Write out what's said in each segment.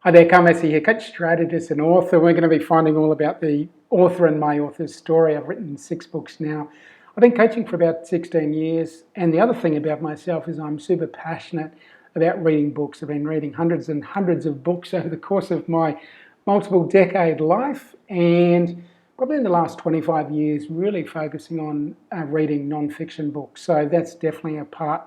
Hi there, Massy here, coach, strategist and author. We're going to be finding all about the author and my author's story. I've written 6 books now. I've been coaching for about 16 years, and the other thing about myself is I'm super passionate about reading books. I've been reading hundreds and hundreds of books over the course of my multiple decade life, and probably in the last 25 years really focusing on reading non-fiction books. So that's definitely a part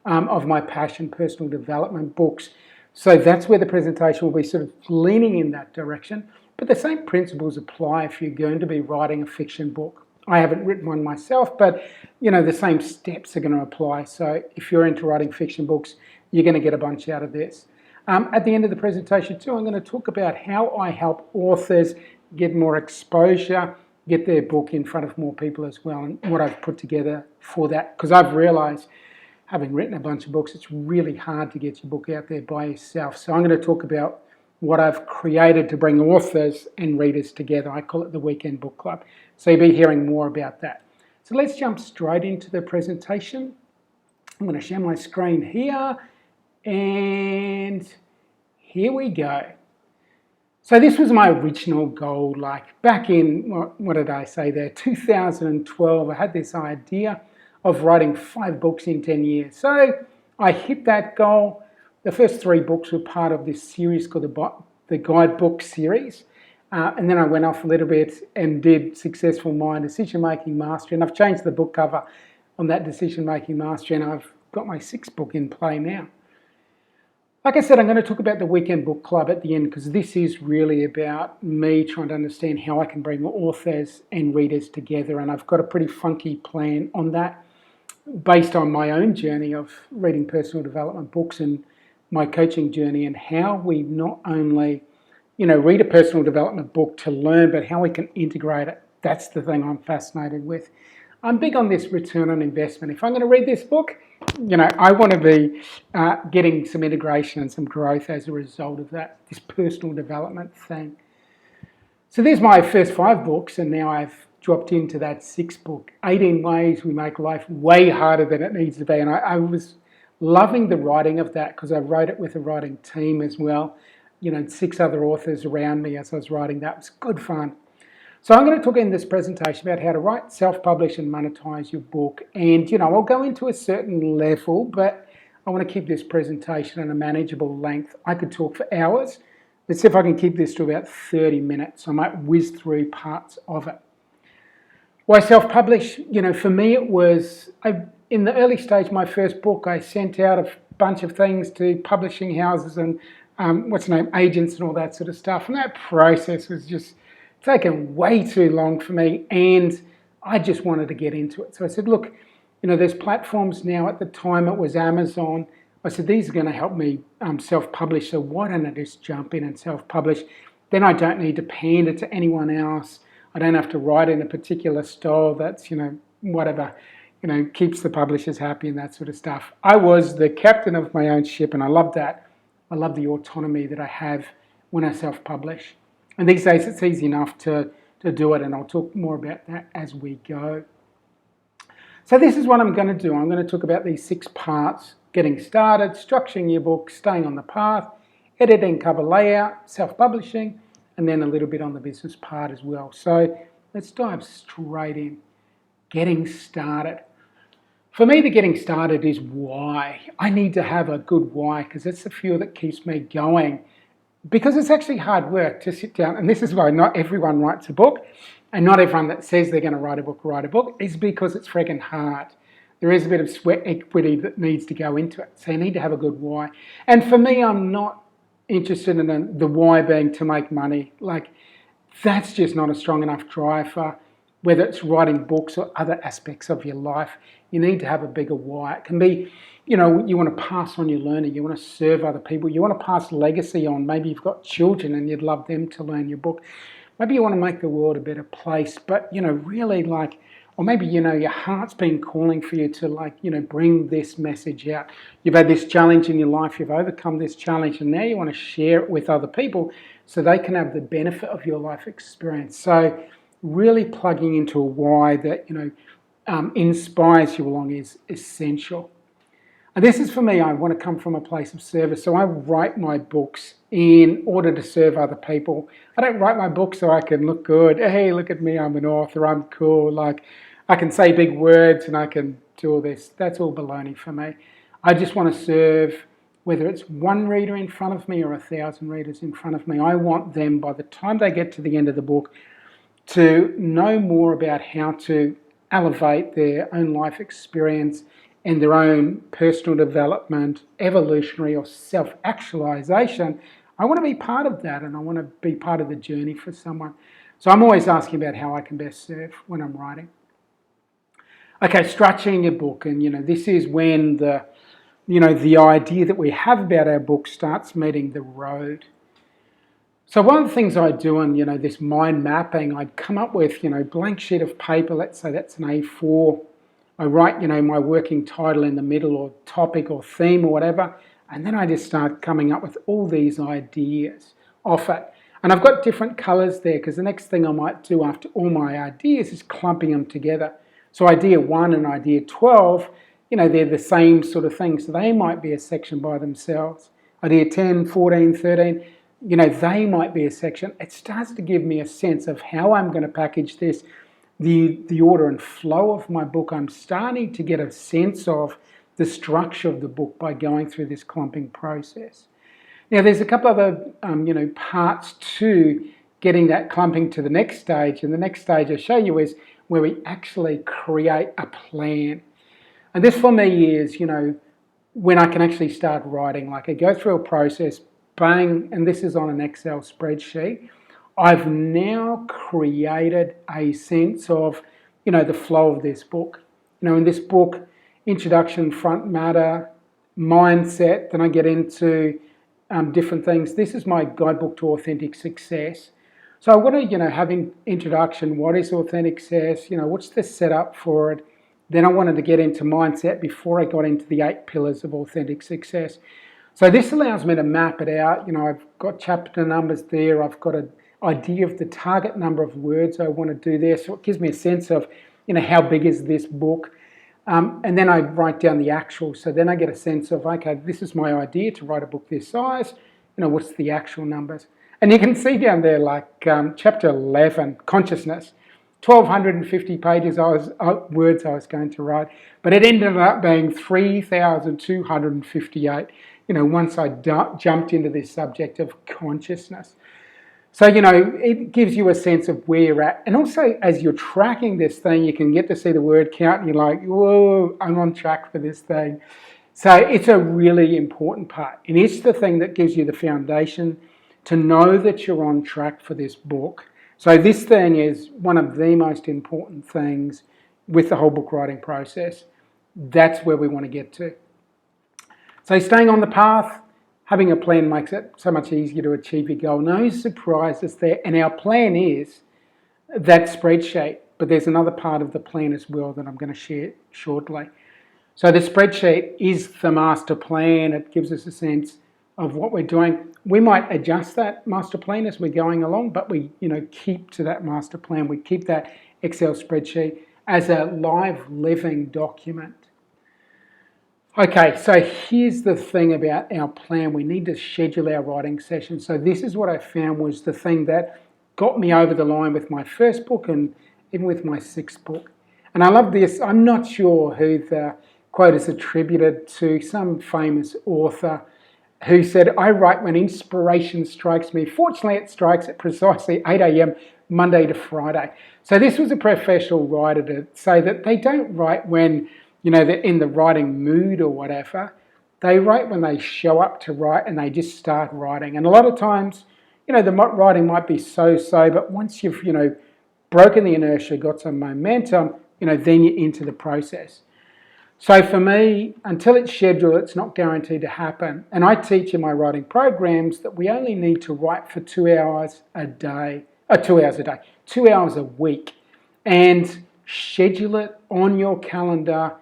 of my passion, personal development books. So that's where the presentation will be sort of leaning in that direction. But the same principles apply if you're going to be writing a fiction book. I haven't written one myself, but the same steps are going to apply. So if you're into writing fiction books, you're going to get a bunch out of this. At the end of the presentation too, I'm going to talk about how I help authors get more exposure, get their book in front of more people as well, and what I've put together for that. Because I've realized, having written a bunch of books, it's really hard to get your book out there by yourself. So I'm going to talk about what I've created to bring authors and readers together. I call it the Weekend Book Club. So you'll be hearing more about that. So let's jump straight into the presentation. I'm going to share my screen here, and here we go. So this was my original goal, like back in, what did I say there, 2012. I had this idea of writing 5 books in 10 years. So I hit that goal. The first 3 books were part of this series called the Guidebook series. And then I went off a little bit and did Successful Mind, Decision Making Mastery. And I've changed the book cover on that Decision Making Mastery, and I've got my 6th book in play now. Like I said, I'm going to talk about the Weekend Book Club at the end, because this is really about me trying to understand how I can bring authors and readers together. And I've got a pretty funky plan on that, based on my own journey of reading personal development books and my coaching journey, and how we not only, read a personal development book to learn, but how we can integrate it. That's the thing I'm fascinated with. I'm big on this return on investment. If I'm going to read this book, I want to be getting some integration and some growth as a result of that, this personal development thing. So there's my first 5 books, and now I've dropped into that 6th book, 18 Ways We Make Life Way Harder Than It Needs to Be. And I was loving the writing of that, because I wrote it with a writing team as well. 6 other authors around me as I was writing that. It was good fun. So I'm going to talk in this presentation about how to write, self-publish and monetize your book. And, I'll go into a certain level, but I want to keep this presentation at a manageable length. I could talk for hours. Let's see if I can keep this to about 30 minutes. I might whiz through parts of it. Why self-publish? For me it was, in the early stage of my first book, I sent out a bunch of things to publishing houses and agents and all that sort of stuff. And that process was just taking way too long for me, and I just wanted to get into it. So I said, look, there's platforms now. At the time it was Amazon. I said, these are going to help me self-publish, so why don't I just jump in and self-publish? Then I don't need to pander to anyone else. I don't have to write in a particular style that's, keeps the publishers happy and that sort of stuff. I was the captain of my own ship, and I love that. I love the autonomy that I have when I self-publish. And these days it's easy enough to do it, and I'll talk more about that as we go. So this is what I'm going to do. I'm going to talk about these 6 parts: getting started, structuring your book, staying on the path, editing, cover layout, self-publishing, and then a little bit on the business part as well. So let's dive straight in. Getting started. For me, the getting started is why. I need to have a good why, because it's the fuel that keeps me going. Because it's actually hard work to sit down, and this is why not everyone writes a book, and not everyone that says they're going to write a book, is because it's freaking hard. There is a bit of sweat equity that needs to go into it, so you need to have a good why. And for me, I'm not interested in the why being to make money. Like, that's just not a strong enough driver. Whether it's writing books or other aspects of your life, you need to have a bigger why. It can be, you want to pass on your learning, you want to serve other people, you want to pass legacy on. Maybe you've got children and you'd love them to learn your book. Maybe you want to make the world a better place, but, really or maybe, your heart's been calling for you to bring this message out. You've had this challenge in your life, you've overcome this challenge, and now you want to share it with other people so they can have the benefit of your life experience. So really plugging into a why that, inspires you along is essential. And this is for me, I want to come from a place of service. So I write my books in order to serve other people. I don't write my books so I can look good. Hey, look at me, I'm an author, I'm cool. Like, I can say big words and I can do all this. That's all baloney for me. I just want to serve, whether it's one reader in front of me or 1,000 readers in front of me. I want them, by the time they get to the end of the book, to know more about how to elevate their own life experience and their own personal development, evolutionary or self-actualization. I want to be part of that, and I want to be part of the journey for someone. So I'm always asking about how I can best serve when I'm writing. Okay, structuring your book, and this is when the idea that we have about our book starts meeting the road. So one of the things I do in, this mind mapping, I'd come up with, blank sheet of paper, let's say that's an A4. I write, my working title in the middle, or topic or theme or whatever, and then I just start coming up with all these ideas off it. And I've got different colours there, because the next thing I might do after all my ideas is clumping them together. So idea 1 and idea 12, they're the same sort of thing, so they might be a section by themselves. Idea 10, 14, 13, they might be a section. It starts to give me a sense of how I'm going to package this, the order and flow of my book. I'm starting to get a sense of the structure of the book by going through this clumping process. Now, there's a couple other, parts to getting that clumping to the next stage. And the next stage I show you is where we actually create a plan. And this for me is, when I can actually start writing. Like, I go through a process, bang, and this is on an Excel spreadsheet. I've now created a sense of, the flow of this book. In this book, introduction, front matter, mindset, then I get into different things. This is my guidebook to authentic success. So I want to, have an introduction. What is authentic success? What's the setup for it? Then I wanted to get into mindset before I got into the 8 pillars of authentic success. So this allows me to map it out. I've got chapter numbers there. I've got an idea of the target number of words I want to do there. So it gives me a sense of, how big is this book? And then I write down the actual. So then I get a sense of, okay, this is my idea to write a book this size. What's the actual numbers? And you can see down there, like chapter 11, consciousness, 1,250 pages words I was going to write, but it ended up being 3,258. Once I jumped into this subject of consciousness. So, it gives you a sense of where you're at. And also, as you're tracking this thing, you can get to see the word count and you're like, whoa, I'm on track for this thing. So it's a really important part. And it's the thing that gives you the foundation to know that you're on track for this book. So this thing is one of the most important things with the whole book writing process. That's where we want to get to. So staying on the path, having a plan makes it so much easier to achieve your goal. No surprises there. And our plan is that spreadsheet. But there's another part of the plan as well that I'm going to share shortly. So the spreadsheet is the master plan. It gives us a sense of what we're doing. We might adjust that master plan as we're going along, but we keep to that master plan. We keep that Excel spreadsheet as a live, living document. Okay, so here's the thing about our plan. We need to schedule our writing sessions. So this is what I found was the thing that got me over the line with my first book and even with my 6th book. And I love this. I'm not sure who the quote is attributed to, some famous author who said, I write when inspiration strikes me. Fortunately, it strikes at precisely 8 a.m. Monday to Friday. So this was a professional writer to say that they don't write when they're in the writing mood or whatever. They write when they show up to write and they just start writing. And a lot of times, the writing might be so-so, but once you've, broken the inertia, got some momentum, then you're into the process. So for me, until it's scheduled, it's not guaranteed to happen. And I teach in my writing programs that we only need to write for 2 hours a day, 2 hours a day, 2 hours a week. And schedule it on your calendar,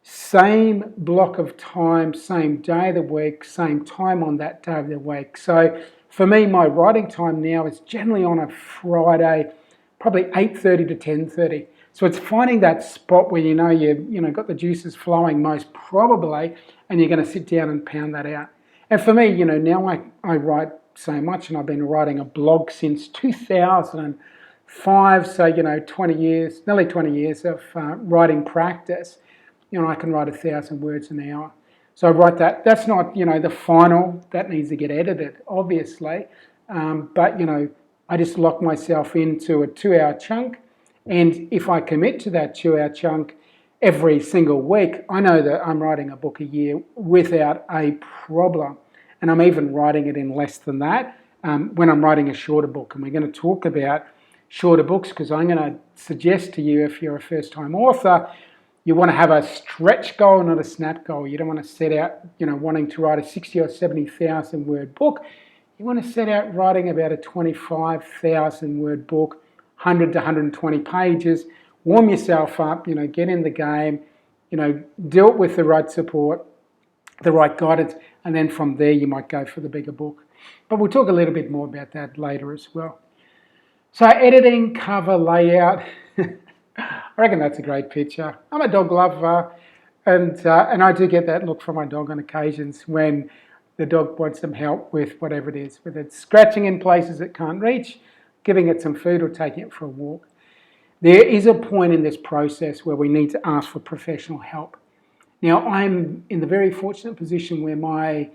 same block of time, same day of the week, same time on that day of the week. So for me, my writing time now is generally on a Friday, probably 8:30 to 10:30. So it's finding that spot where you've got the juices flowing most probably, and you're going to sit down and pound that out. And for me, now I write so much, and I've been writing a blog since 2005, so 20 years, nearly 20 years of writing practice. I can write 1,000 words an hour. So I write that. That's not the final. That needs to get edited, obviously. But I just lock myself into a 2-hour chunk, and if I commit to that 2-hour chunk every single week, I know that I'm writing a book a year without a problem. And I'm even writing it in less than that when I'm writing a shorter book. And we're going to talk about shorter books, because I'm going to suggest to you, if you're a first-time author, you want to have a stretch goal, not a snap goal. You don't want to set out, wanting to write a 60 or 70,000 word book. You want to set out writing about a 25,000 word book, 100 to 120 pages. Warm yourself up, get in the game, do it with the right support, the right guidance, and then from there you might go for the bigger book. But we'll talk a little bit more about that later as well. So editing, cover, layout. I reckon that's a great picture. I'm a dog lover, and I do get that look from my dog on occasions when the dog wants some help with whatever it is, whether it's scratching in places it can't reach, giving it some food, or taking it for a walk. There is a point in this process where we need to ask for professional help. Now, I'm in the very fortunate position where my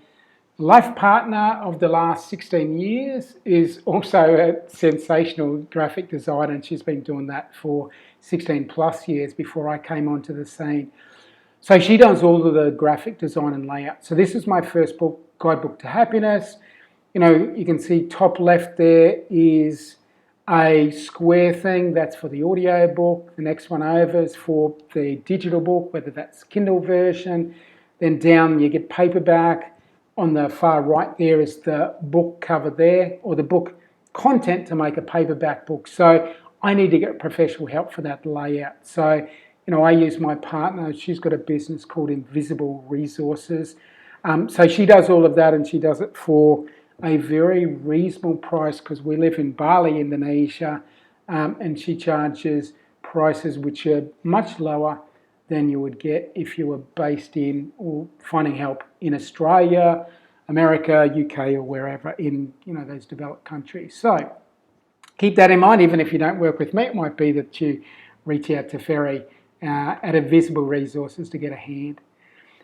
life partner of the last 16 years is also a sensational graphic designer, and she's been doing that for 16 plus years before I came onto the scene. So she does all of the graphic design and layout. So this is my first book, Guidebook to Happiness. You can see top left there is a square thing, that's for the audio book. The next one over is for the digital book, whether that's Kindle version. Then down you get paperback. On the far right there is the book cover there, or the book content to make a paperback book. So I need to get professional help for that layout. So, I use my partner. She's got a business called Invisible Resources. So she does all of that, and she does it for a very reasonable price, because we live in Bali, Indonesia, and she charges prices which are much lower than you would get if you were based in or finding help in Australia, America, UK, or wherever in those developed countries. So keep that in mind. Even if you don't work with me, it might be that you reach out to Ferry at Invisible Resources to get a hand.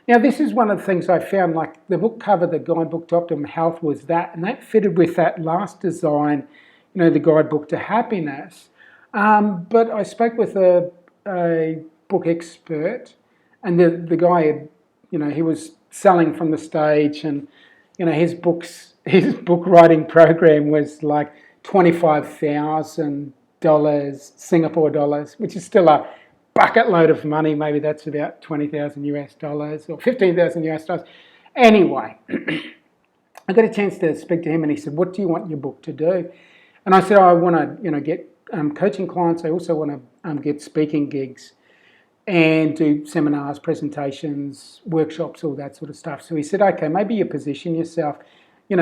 Now, this is one of the things I found, like the book cover, the guidebook to optimum health, was that, and that fitted with that last design, the guidebook to happiness. But I spoke with a book expert, and the guy, he was selling from the stage, and his book writing program was like $25,000 Singapore dollars, which is still a bucket load of money. Maybe that's about 20,000 US dollars or 15,000 US dollars. Anyway, I got a chance to speak to him, and he said, "What do you want your book to do?" And I said, "I want to, get coaching clients. I also want to get speaking gigs and do seminars, presentations, workshops, all that sort of stuff." So he said, "Okay, maybe you position yourself,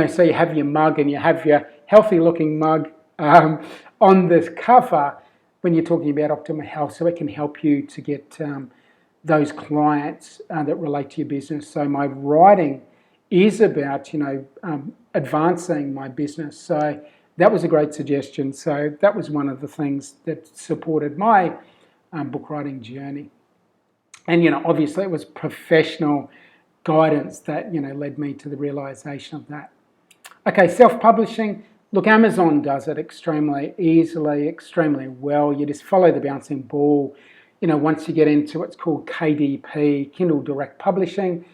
so you have your mug, and you have your healthy-looking mug on the cover when you're talking about optimal health, so it can help you to get those clients that relate to your business." So my writing is about, advancing my business. So that was a great suggestion. So that was one of the things that supported my book writing journey. And, obviously it was professional guidance that, led me to the realization of that. Okay, self-publishing. Look, Amazon does it extremely easily, extremely well. You just follow the bouncing ball. Once you get into what's called KDP, Kindle Direct Publishing,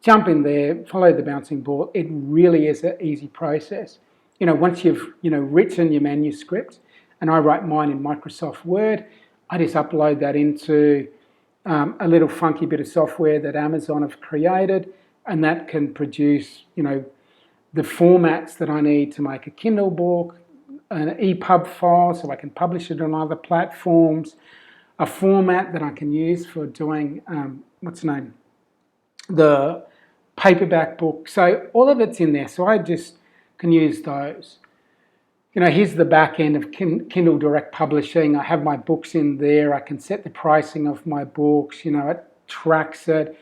jump in there, follow the bouncing ball. It really is an easy process. Once you've, written your manuscript, and I write mine in Microsoft Word, I just upload that into a little funky bit of software that Amazon have created, and that can produce, the formats that I need to make a Kindle book, an EPUB file so I can publish it on other platforms, a format that I can use for doing, the paperback book. So all of it's in there, so I just can use those. here's the back end of Kindle Direct Publishing. I have my books in there. I can set the pricing of my books. It tracks it,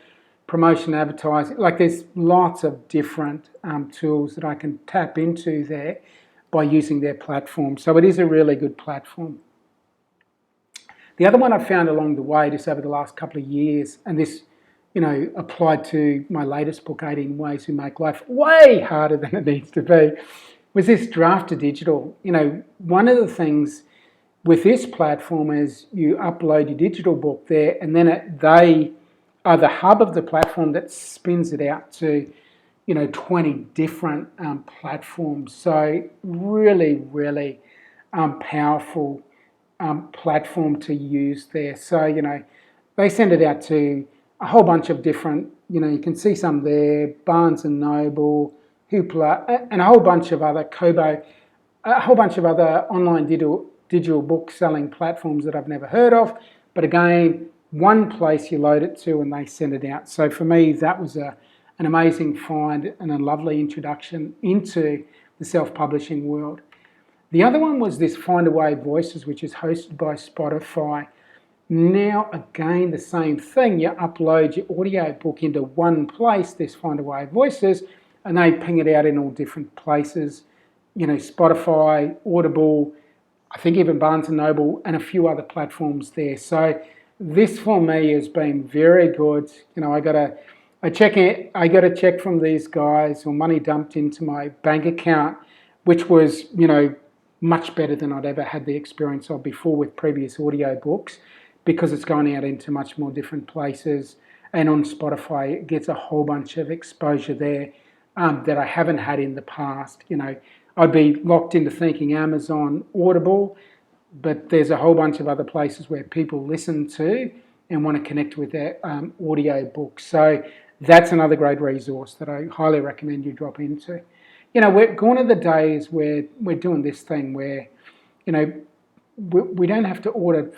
promotion, advertising. Like there's lots of different tools that I can tap into there by using their platform. So it is a really good platform. The other one I found along the way, just over the last couple of years, and this, applied to my latest book, 18 Ways to Make Life way harder than it needs to be, was this draft to digital. One of the things with this platform is you upload your digital book there, and then they are the hub of the platform that spins it out to, 20 different platforms. So really, really powerful platform to use there. So, they send it out to a whole bunch of different, you can see some there, Barnes & Noble, Hoopla, and a whole bunch of other Kobo, a whole bunch of other online digital book selling platforms that I've never heard of. But again, one place you load it to and they send it out. So for me, that was an amazing find and a lovely introduction into the self-publishing world. The other one was this Find a Way Voices, which is hosted by Spotify. Now, again, the same thing. You upload your audio book into one place, this Find a Way Voices, and they ping it out in all different places. Spotify, Audible, I think even Barnes & Noble, and a few other platforms there. So this for me has been very good. I got a check from these guys, or money dumped into my bank account, which was, much better than I'd ever had the experience of before with previous audio books, because it's gone out into much more different places. And on Spotify, it gets a whole bunch of exposure there that I haven't had in the past. I'd be locked into thinking Amazon, Audible, but there's a whole bunch of other places where people listen to and want to connect with their audio books. So that's another great resource that I highly recommend you drop into. We're gone are the days where we're doing this thing where, we don't have to order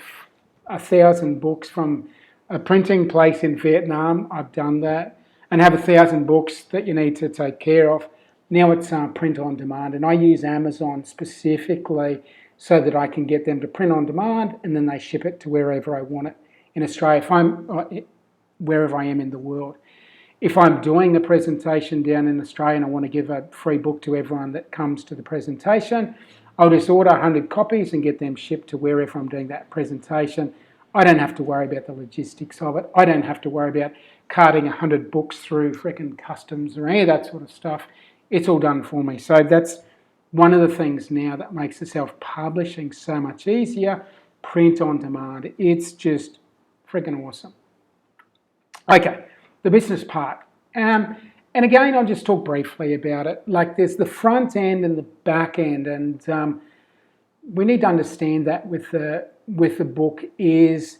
1,000 books from a printing place in Vietnam. I've done that. And have 1,000 books that you need to take care of. Now it's print on demand. And I use Amazon specifically so that I can get them to print on demand, and then they ship it to wherever I want it in Australia, wherever I am in the world. If I'm doing a presentation down in Australia and I want to give a free book to everyone that comes to the presentation, I'll just order 100 copies and get them shipped to wherever I'm doing that presentation. I don't have to worry about the logistics of it. I don't have to worry about carting 100 books through frickin' customs or any of that sort of stuff. It's all done for me. So that's one of the things now that makes the self-publishing so much easier. Print on demand. It's just frickin' awesome. Okay, the business part. And again, I'll just talk briefly about it. Like there's the front end and the back end, and we need to understand that with the book is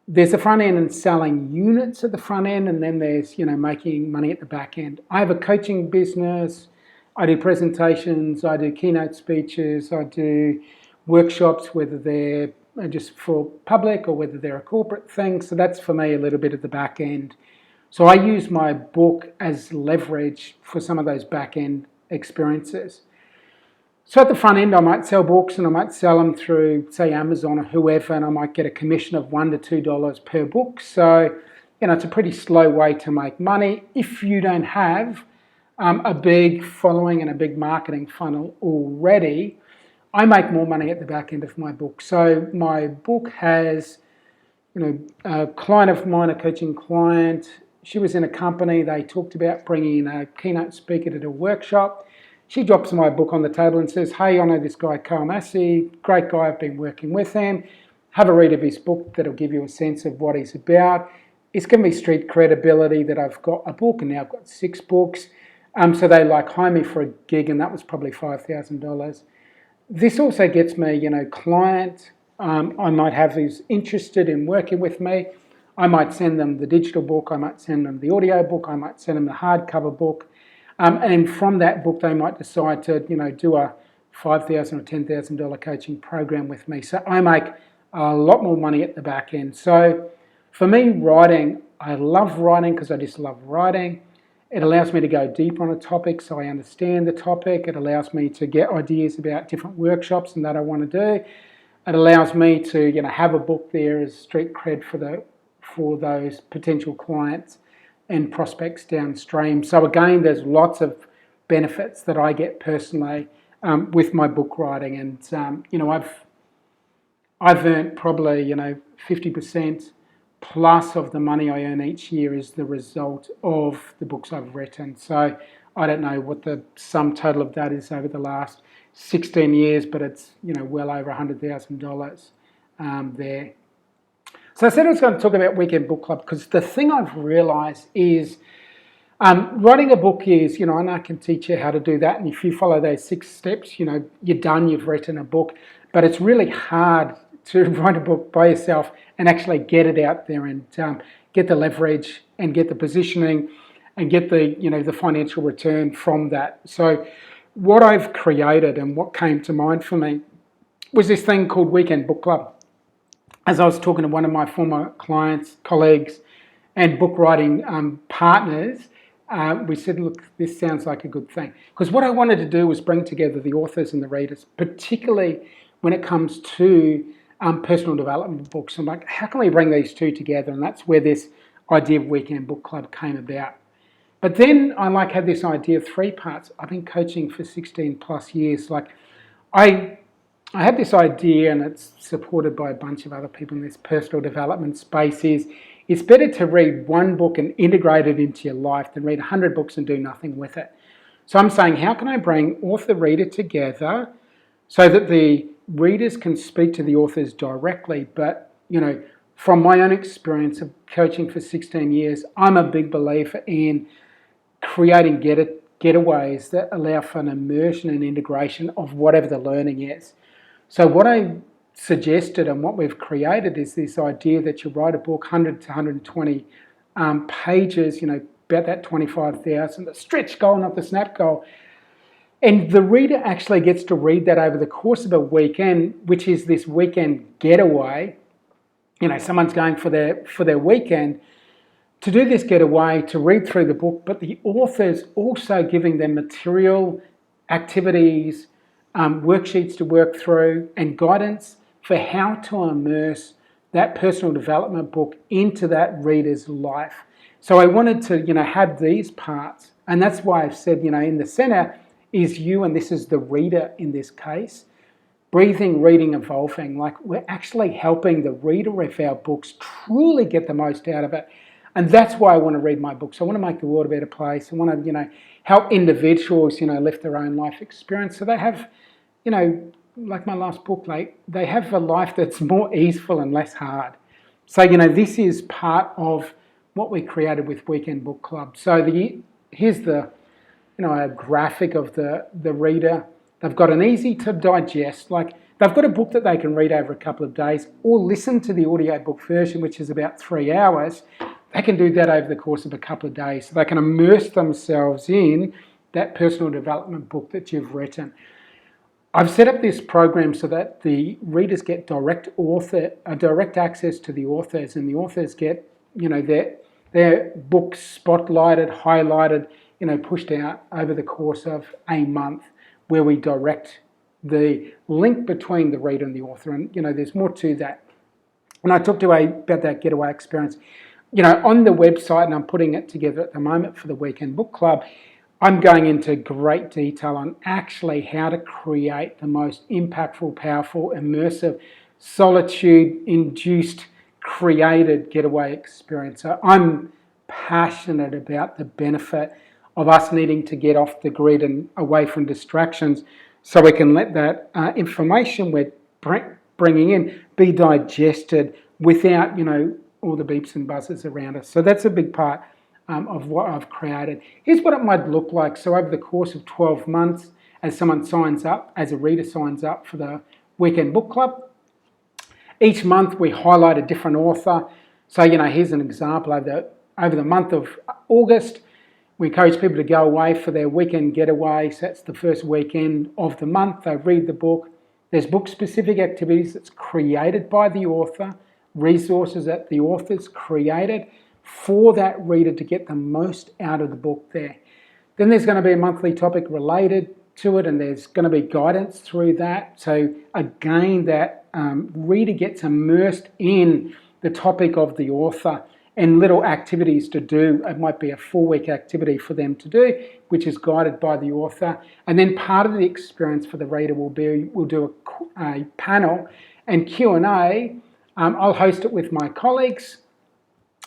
there's the front end and selling units at the front end, and then there's making money at the back end. I have a coaching business. I do presentations. I do keynote speeches. I do workshops, whether they're just for public or whether they're a corporate thing. So that's for me a little bit of the back end. So I use my book as leverage for some of those back-end experiences. So at the front end, I might sell books and I might sell them through, say, Amazon or whoever, and I might get a commission of $1 to $2 per book. So, it's a pretty slow way to make money if you don't have a big following and a big marketing funnel already. I make more money at the back end of my book. So my book has, a client of mine, a coaching client. She was in a company, they talked about bringing in a keynote speaker to do a workshop. She drops my book on the table and says, hey, I know this guy, Massy, great guy, I've been working with him. Have a read of his book, that'll give you a sense of what he's about. It's given me street credibility that I've got a book, and now I've got 6 books. So they hire me for a gig, and that was probably $5,000. This also gets me, client I might have who's interested in working with me. I might send them the digital book, I might send them the audio book, I might send them the hardcover book. And from that book, they might decide to, do a $5,000 or $10,000 coaching program with me. So I make a lot more money at the back end. So for me, writing, I love writing because I just love writing. It allows me to go deep on a topic so I understand the topic. It allows me to get ideas about different workshops and that I want to do. It allows me to, have a book there as street cred for those potential clients and prospects downstream. So again, there's lots of benefits that I get personally with my book writing, and I've earned probably 50% plus of the money I earn each year is the result of the books I've written. So I don't know what the sum total of that is over the last 16 years, but it's well over $100,000 there. So I said I was going to talk about Weekend Book Club because the thing I've realised is writing a book is, and I can teach you how to do that, and if you follow those 6 steps, you're done, you've written a book. But it's really hard to write a book by yourself and actually get it out there and get the leverage and get the positioning and get the financial return from that. So what I've created and what came to mind for me was this thing called Weekend Book Club. As I was talking to one of my former clients, colleagues, and book writing partners, we said, look, this sounds like a good thing. Because what I wanted to do was bring together the authors and the readers, particularly when it comes to personal development books. I'm like, how can we bring these two together? And that's where this idea of Weekend Book Club came about. But then I had this idea of 3 parts. I've been coaching for 16 plus years. I had this idea, and it's supported by a bunch of other people in this personal development space, it's better to read one book and integrate it into your life than read 100 books and do nothing with it. So I'm saying, how can I bring author-reader together so that the readers can speak to the authors directly? But, from my own experience of coaching for 16 years, I'm a big believer in creating getaways that allow for an immersion and integration of whatever the learning is. So what I suggested and what we've created is this idea that you write a book 100 to 120 pages, about that 25,000, the stretch goal, not the snap goal. And the reader actually gets to read that over the course of a weekend, which is this weekend getaway. Someone's going for their weekend to do this getaway, to read through the book, but the author's also giving them material, activities, worksheets to work through, and guidance for how to immerse that personal development book into that reader's life. So I wanted to, have these parts, and that's why I've said, in the center is you, and this is the reader in this case. Breathing, reading, evolving. We're actually helping the reader of our books truly get the most out of it. And that's why I want to read my books. I want to make the world a better place. I want to, help individuals, lift their own life experience. So they have, like my last book, they have a life that's more easeful and less hard. So, this is part of what we created with Weekend Book Club. So here's the, a graphic of the reader. They've got an easy to digest, they've got a book that they can read over a couple of days or listen to the audiobook version, which is about 3 hours. They can do that over the course of a couple of days. So they can immerse themselves in that personal development book that you've written. I've set up this program so that the readers get direct access to the authors, and the authors get, their books spotlighted, highlighted, pushed out over the course of a month, where we direct the link between the reader and the author. And, there's more to that. And I talked about that getaway experience. On the website, and I'm putting it together at the moment for the Weekend Book Club, I'm going into great detail on actually how to create the most impactful, powerful, immersive, solitude-induced, created getaway experience. So I'm passionate about the benefit of us needing to get off the grid and away from distractions so we can let that information we're bringing in be digested without, all the beeps and buzzers around us. So that's a big part of what I've created. Here's what it might look like. So over the course of 12 months, as someone signs up, as a reader signs up for the Weekend Book Club, each month we highlight a different author. So, here's an example. Over the month of August, we encourage people to go away for their weekend getaway. So that's the first weekend of the month. They read the book. There's book-specific activities that's created by the author, resources that the author's created for that reader to get the most out of the book there. Then there's going to be a monthly topic related to it, and there's going to be guidance through that. So again, that reader gets immersed in the topic of the author and little activities to do. It might be a 4-week activity for them to do, which is guided by the author. And then part of the experience for the reader will be, we'll do a panel and Q&A. I'll host it with my colleagues,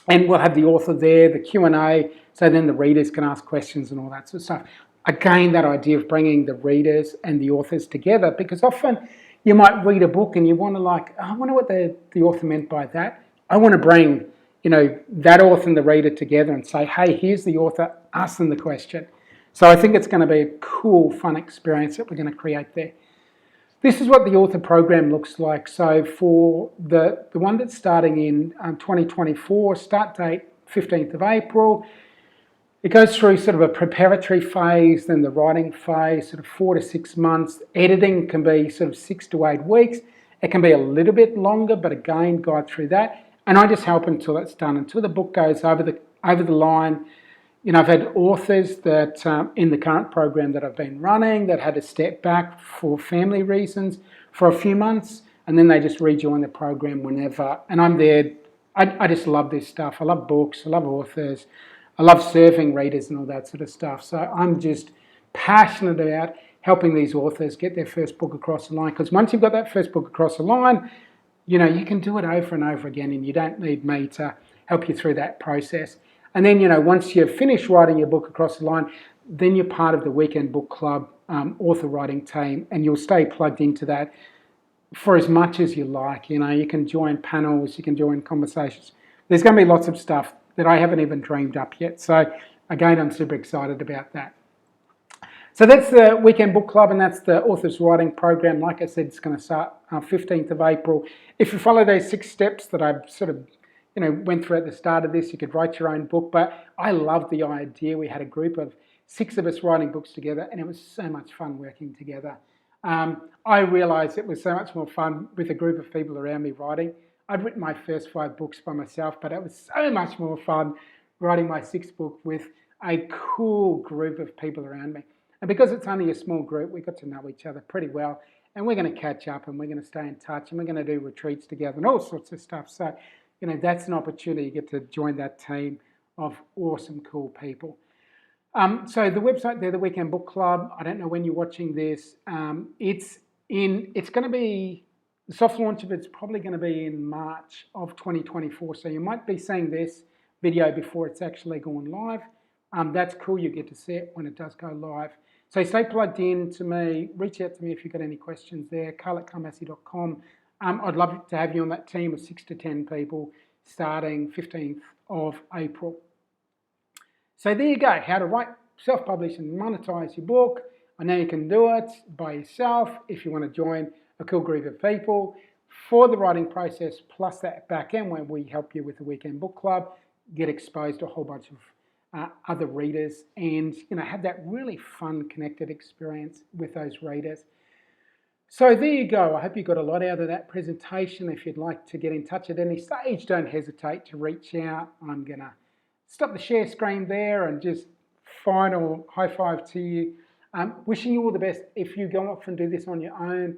and we'll have the author there, the Q&A, so then the readers can ask questions and all that sort of stuff. Again, that idea of bringing the readers and the authors together, because often you might read a book and you want to I wonder what the author meant by that. I want to bring, that author and the reader together and say, hey, here's the author, ask them the question. So I think it's going to be a cool, fun experience that we're going to create there. This is what the author program looks like. So for the one that's starting in 2024, start date 15th of April, it goes through sort of a preparatory phase, then the writing phase, sort of 4 to 6 months. Editing can be sort of 6 to 8 weeks. It can be a little bit longer, but again, guide through that. And I just help until it's done, until the book goes over the line. I've had authors that in the current program that I've been running that had to step back for family reasons for a few months, and then they just rejoin the program whenever. And I'm there. I just love this stuff. I love books. I love authors. I love serving readers and all that sort of stuff. So I'm just passionate about helping these authors get their first book across the line, because once you've got that first book across the line, you can do it over and over again, and you don't need me to help you through that process. And then, once you've finished writing your book across the line, then you're part of the Weekend Book Club author writing team, and you'll stay plugged into that for as much as you like. You can join panels, you can join conversations. There's going to be lots of stuff that I haven't even dreamed up yet. So again, I'm super excited about that. So that's the Weekend Book Club, and that's the author's writing program. Like I said, it's going to start 15th of April. If you follow those 6 steps that I've sort of went through at the start of this, you could write your own book. But I love the idea. We had a group of 6 of us writing books together, and it was so much fun working together. I realised it was so much more fun with a group of people around me writing. I'd written my first 5 books by myself, but it was so much more fun writing my 6th book with a cool group of people around me. And because it's only a small group, we got to know each other pretty well, and we're going to catch up, and we're going to stay in touch, and we're going to do retreats together and all sorts of stuff. So that's an opportunity. You get to join that team of awesome, cool people. So the website there, the Weekend Book Club, I don't know when you're watching this. It's going to be, the soft launch of it's probably going to be in March of 2024. So you might be seeing this video before it's actually gone live. That's cool. You get to see it when it does go live. So stay plugged in to me. Reach out to me if you've got any questions there. carl@carlmassy.com. I'd love to have you on that team of 6 to 10 people starting 15th of April. So there you go, how to write, self-publish and monetize your book. I know you can do it by yourself if you want to join a cool group of people for the writing process, plus that back end where we help you with the Weekend Book Club, get exposed to a whole bunch of other readers, and have that really fun, connected experience with those readers. So there you go. I hope you got a lot out of that presentation. If you'd like to get in touch at any stage, don't hesitate to reach out. I'm going to stop the share screen there and just final high five to you. Wishing you all the best if you go off and do this on your own.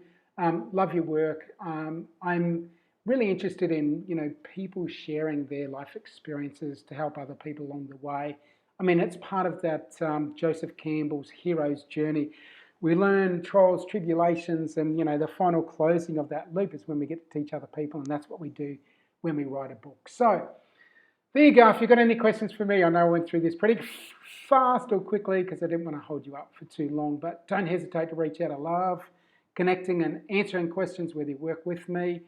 Love your work. I'm really interested in people sharing their life experiences to help other people along the way. I mean, it's part of that Joseph Campbell's hero's journey. We learn trials, tribulations, and the final closing of that loop is when we get to teach other people, and that's what we do when we write a book. So there you go. If you've got any questions for me, I know I went through this pretty fast or quickly because I didn't want to hold you up for too long, but don't hesitate to reach out. I love connecting and answering questions, whether you work with me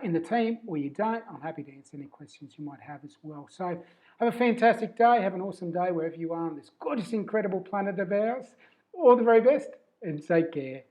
in the team or you don't. I'm happy to answer any questions you might have as well. So have a fantastic day. Have an awesome day wherever you are on this gorgeous, incredible planet of ours. All the very best and take care.